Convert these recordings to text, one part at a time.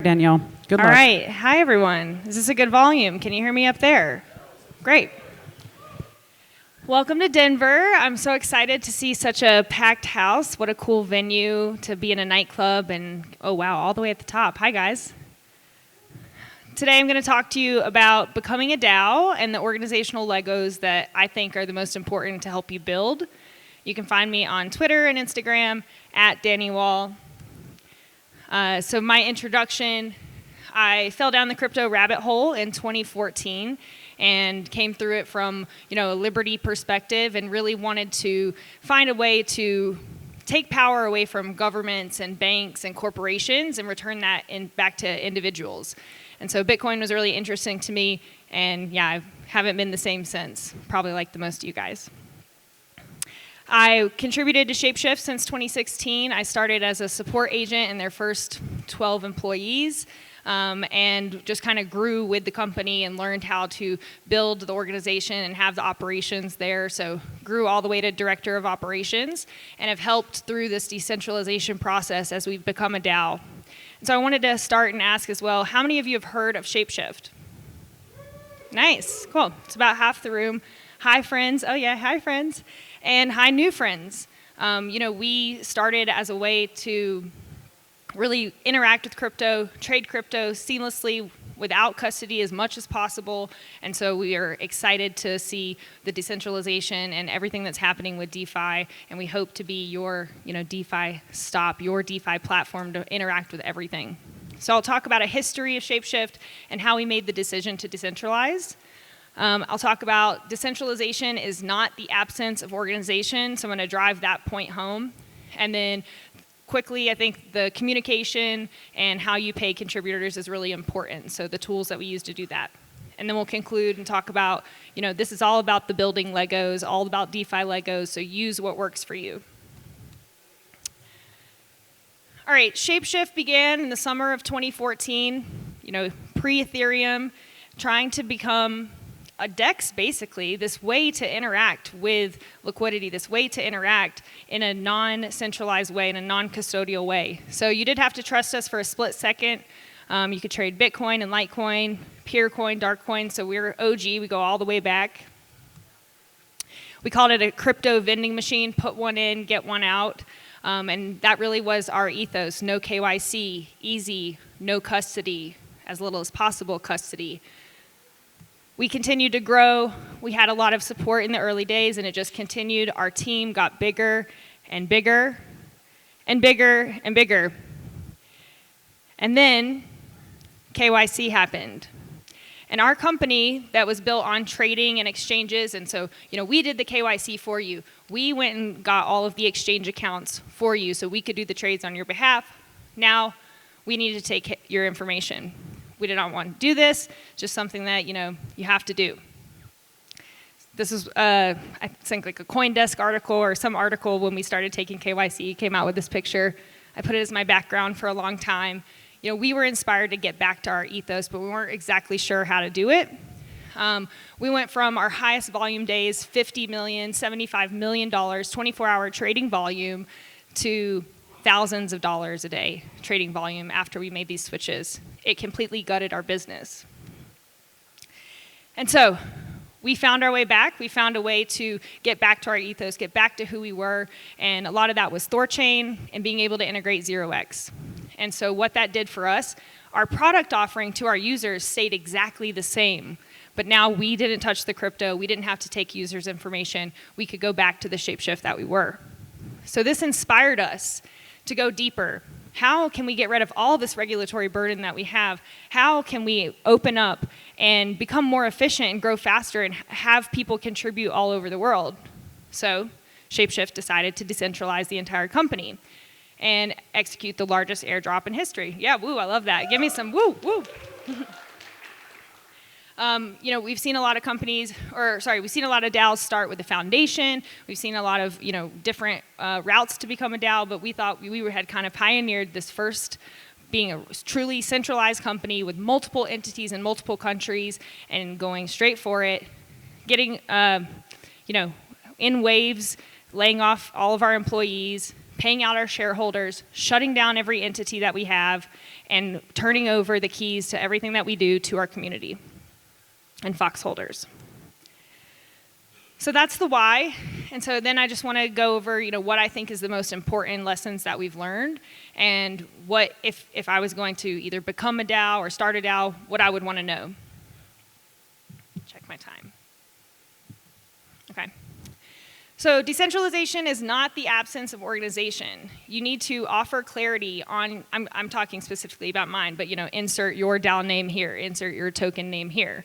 Danielle. Good luck. All right. Hi, everyone. Is this a good volume? Can you hear me up there? Great. Welcome to Denver. I'm so excited to see such a packed house. What a cool venue to be in a nightclub. And, oh, wow, all the way at the top. Hi, guys. Today I'm going to talk to you about becoming a DAO and the organizational Legos that I think are the most important to help you build. You can find me on Twitter and Instagram at Danielle. So my introduction, I fell down the crypto rabbit hole in 2014 and came through it from, a liberty perspective and really wanted to find a way to take power away from governments and banks and corporations and return that back to individuals. And so Bitcoin was really interesting to me, and yeah, I haven't been the same since, probably like the most of you guys. I contributed to ShapeShift since 2016. I started as a support agent in their first 12 employees and just kind of grew with the company and learned how to build the organization and have the operations there. So grew all the way to director of operations and have helped through this decentralization process as we've become a DAO. And so I wanted to start and ask as well, how many of you have heard of ShapeShift? Nice, cool. It's about half the room. Hi, friends. Oh, yeah, hi, friends. And hi, new friends. We started as a way to really interact with crypto, trade crypto seamlessly without custody as much as possible. And so we are excited to see the decentralization and everything that's happening with DeFi. And we hope to be your, DeFi stop, your DeFi platform to interact with everything. So I'll talk about a history of ShapeShift and how we made the decision to decentralize. I'll talk about decentralization is not the absence of organization, so I'm going to drive that point home. And then quickly, I think the communication and how you pay contributors is really important, so the tools that we use to do that. And then we'll conclude and talk about, this is all about the building Legos, all about DeFi Legos, so use what works for you. All right, ShapeShift began in the summer of 2014, pre-Ethereum, trying to become a DEX, basically, this way to interact with liquidity, this way to interact in a non-centralized way, in a non-custodial way. So you did have to trust us for a split second. You could trade Bitcoin and Litecoin, Peercoin, Darkcoin, so we're OG, we go all the way back. We called it a crypto vending machine, put one in, get one out. And that really was our ethos, no KYC, easy, no custody, as little as possible custody. We continued to grow. We had a lot of support in the early days, and it just continued. Our team got bigger and bigger and bigger and bigger. And then KYC happened. And our company that was built on trading and exchanges, and so, we did the KYC for you. We went and got all of the exchange accounts for you so we could do the trades on your behalf. Now, we need to take your information. We did not want to do this, just something that, you have to do. This is, I think, like a CoinDesk article or some article when we started taking KYC, came out with this picture. I put it as my background for a long time. We were inspired to get back to our ethos, but we weren't exactly sure how to do it. We went from our highest volume days, $50 million, $75 million, 24-hour trading volume, to thousands of dollars a day trading volume after we made these switches. It completely gutted our business. And so we found our way back. We found a way to get back to our ethos, get back to who we were. And a lot of that was ThorChain and being able to integrate 0x. And so what that did for us, our product offering to our users stayed exactly the same. But now we didn't touch the crypto. We didn't have to take users' information. We could go back to the ShapeShift that we were. So this inspired us to go deeper. How can we get rid of all this regulatory burden that we have? How can we open up and become more efficient and grow faster and have people contribute all over the world? So ShapeShift decided to decentralize the entire company and execute the largest airdrop in history. Yeah, woo, I love that. Give me some woo, woo. We've seen a lot of we've seen a lot of DAOs start with a foundation. We've seen a lot of, different routes to become a DAO, but we thought we had kind of pioneered this first being a truly centralized company with multiple entities in multiple countries and going straight for it, getting, in waves, laying off all of our employees, paying out our shareholders, shutting down every entity that we have, and turning over the keys to everything that we do to our community and Fox holders. So that's the why. And so then I just want to go over, what I think is the most important lessons that we've learned, and what, if I was going to either become a DAO or start a DAO, what I would want to know. Check my time. Okay. So decentralization is not the absence of organization. You need to offer clarity on, I'm talking specifically about mine, but insert your DAO name here, insert your token name here.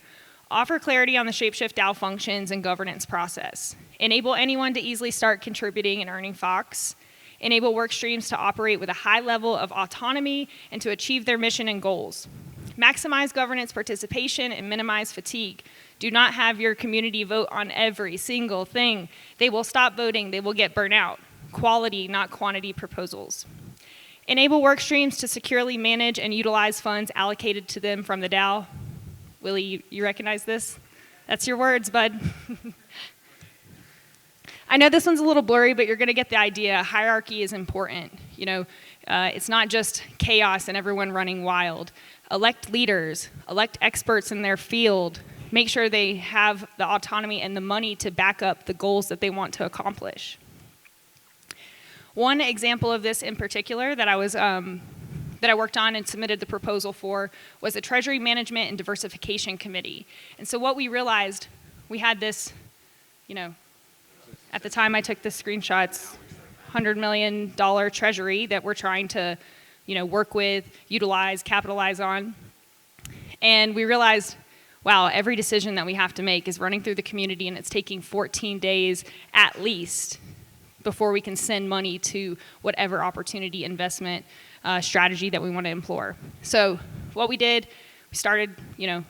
Offer clarity on the ShapeShift DAO functions and governance process. Enable anyone to easily start contributing and earning Fox. Enable work streams to operate with a high level of autonomy and to achieve their mission and goals. Maximize governance participation and minimize fatigue. Do not have your community vote on every single thing. They will stop voting. They will get burnt out. Quality, not quantity proposals. Enable work streams to securely manage and utilize funds allocated to them from the DAO. Willie, you recognize this? That's your words, bud. I know this one's a little blurry, but you're going to get the idea. Hierarchy is important. It's not just chaos and everyone running wild. Elect leaders, elect experts in their field, make sure they have the autonomy and the money to back up the goals that they want to accomplish. One example of this in particular that I worked on and submitted the proposal for was the Treasury Management and Diversification Committee. And so what we realized, we had this, at the time I took the screenshots, $100 million treasury that we're trying to, work with, utilize, capitalize on. And we realized, wow, every decision that we have to make is running through the community, and it's taking 14 days at least before we can send money to whatever opportunity investment strategy that we want to employ. So what we did, we started,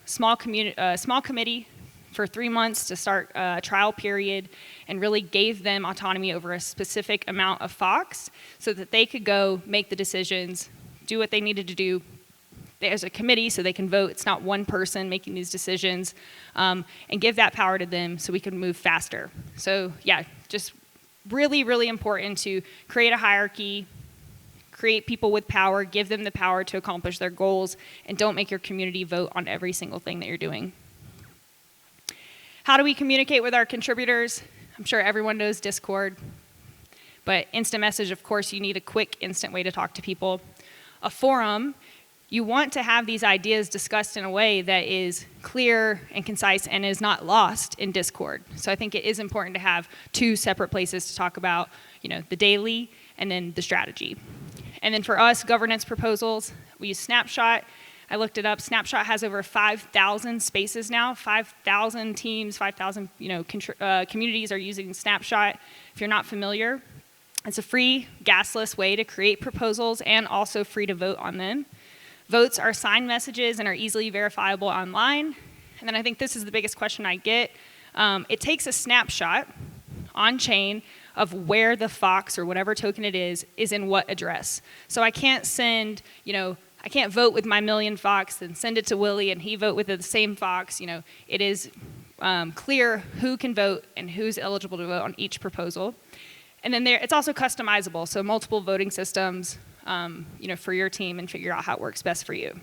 small committee for 3 months to start a trial period, and really gave them autonomy over a specific amount of Fox so that they could go make the decisions, do what they needed to do. There's a committee so they can vote. It's not one person making these decisions, and give that power to them so we can move faster. So yeah, just really, really important to create a hierarchy, create people with power, give them the power to accomplish their goals, and don't make your community vote on every single thing that you're doing. How do we communicate with our contributors? I'm sure everyone knows Discord, but instant message, of course, you need a quick, instant way to talk to people. A forum, you want to have these ideas discussed in a way that is clear and concise and is not lost in Discord. So I think it is important to have 2 separate places to talk about, the daily and then the strategy. And then for us, governance proposals, we use Snapshot. I looked it up. Snapshot has over 5,000 spaces now, 5,000 teams, 5,000 communities are using Snapshot. If you're not familiar, it's a free, gasless way to create proposals and also free to vote on them. Votes are signed messages and are easily verifiable online. And then I think this is the biggest question I get. It takes a snapshot on chain of where the Fox or whatever token it is in what address. So I can't send, I can't vote with my million Fox and send it to Willie and he vote with the same Fox. It is clear who can vote and who's eligible to vote on each proposal. And then it's also customizable, so multiple voting systems, for your team, and figure out how it works best for you.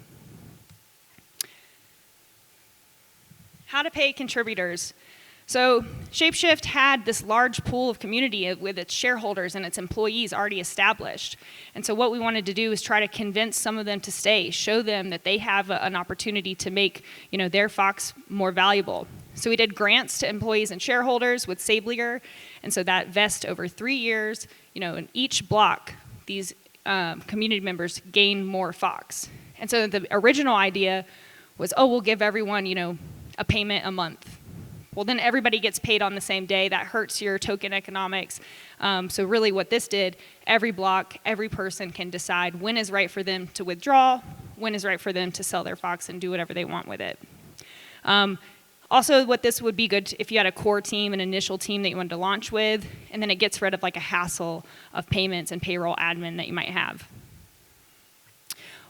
How to pay contributors. So ShapeShift had this large pool of community with its shareholders and its employees already established. And so what we wanted to do is try to convince some of them to stay, show them that they have an opportunity to make their Fox more valuable. So we did grants to employees and shareholders with Sablier, and so that vests over 3 years. In each block, these community members gain more Fox. And so the original idea was, we'll give everyone, a payment a month. Well, then everybody gets paid on the same day. That hurts your token economics. So really what this did, every block, every person can decide when is right for them to withdraw, when is right for them to sell their Fox and do whatever they want with it. Also, what this would be good if you had a core team, an initial team that you wanted to launch with, and then it gets rid of like a hassle of payments and payroll admin that you might have.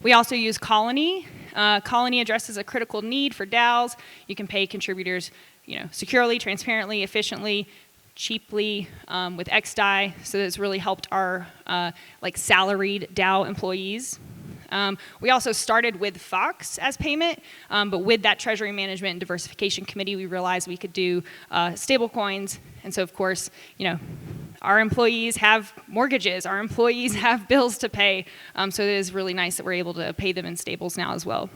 We also use Colony. Colony addresses a critical need for DAOs. You can pay contributors securely, transparently, efficiently. cheaply with XDAI, so it's really helped our like salaried DAO employees. We also started with Fox as payment, but with that treasury management and diversification committee, we realized we could do stable coins. And so, of course, our employees have mortgages, our employees have bills to pay. So it is really nice that we're able to pay them in stables now as well.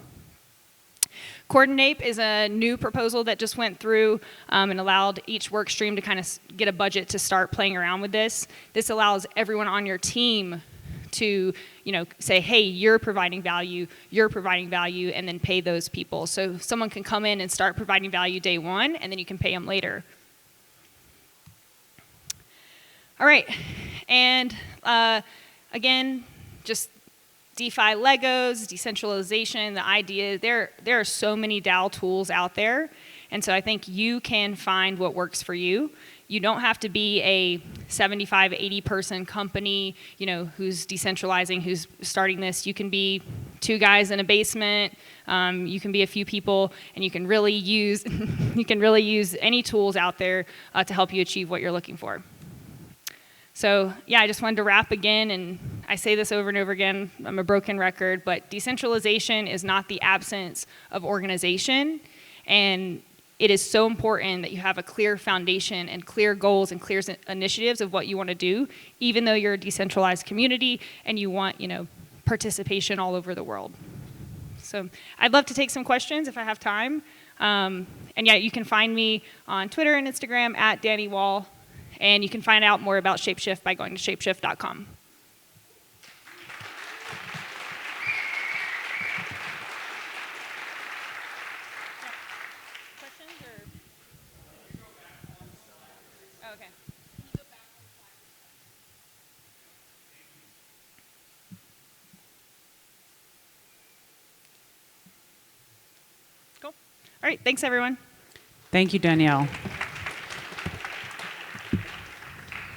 Coordinate is a new proposal that just went through and allowed each work stream to kind of get a budget to start playing around with this. This allows everyone on your team to say, hey, you're providing value, and then pay those people. So someone can come in and start providing value day one, and then you can pay them later. All right, and again, just DeFi Legos, decentralization, the idea, there are so many DAO tools out there, and so I think you can find what works for you. You don't have to be a 75, 80 person company, who's decentralizing, who's starting this. You can be 2 guys in a basement. You can be a few people, and you can really use any tools out there to help you achieve what you're looking for. So yeah, I just wanted to wrap again, and I say this over and over again, I'm a broken record, but decentralization is not the absence of organization, and it is so important that you have a clear foundation and clear goals and clear initiatives of what you want to do, even though you're a decentralized community and you want, participation all over the world. So I'd love to take some questions if I have time. And yeah, you can find me on Twitter and Instagram at Danny Wall. And you can find out more about ShapeShift by going to shapeshift.com. Questions or? Oh, okay. Cool. All right. Thanks, everyone. Thank you, Danielle.